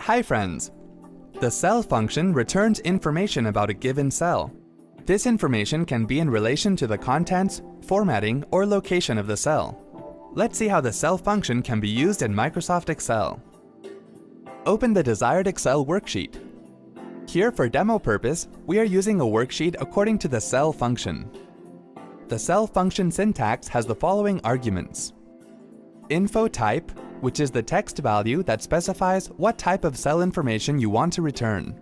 Hi friends! The cell function returns information about a given cell. This information can be in relation to the contents, formatting, or location of the cell. Let's see how the cell function can be used in Microsoft Excel. Open the desired Excel worksheet. Here, for demo purpose, we are using a worksheet according to the cell function. The cell function syntax has the following arguments. Info type, which is the text value that specifies what type of cell information you want to return.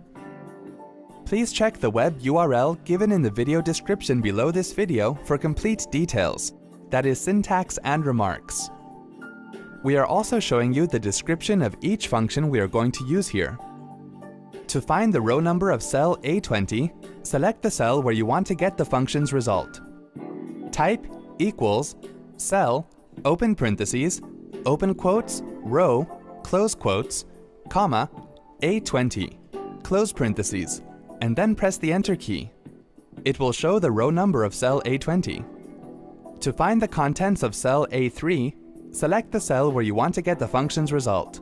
Please check the web URL given in the video description below this video for complete details, that is syntax and remarks. We are also showing you the description of each function we are going to use here. To find the row number of cell A20, select the cell where you want to get the function's result. Type equals cell, open parentheses, open quotes, row, close quotes, comma, A20, close parentheses, and then press the Enter key. It will show the row number of cell A20. To find the contents of cell A3, select the cell where you want to get the function's result.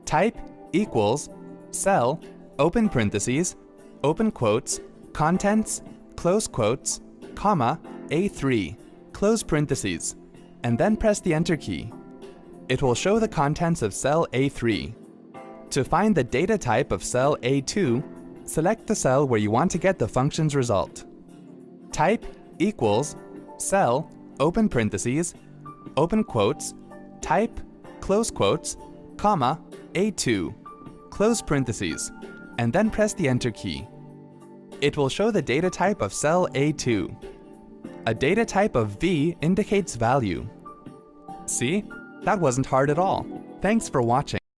Type equals cell, open parentheses, open quotes, contents, close quotes, comma, A3, close parentheses, and then press the Enter key. It will show the contents of cell A3. To find the data type of cell A2, select the cell where you want to get the function's result. Type equals cell, open parentheses, open quotes, type, close quotes, comma, A2, close parentheses, and then press the Enter key. It will show the data type of cell A2. A data type of V indicates value. See? That wasn't hard at all. Thanks for watching.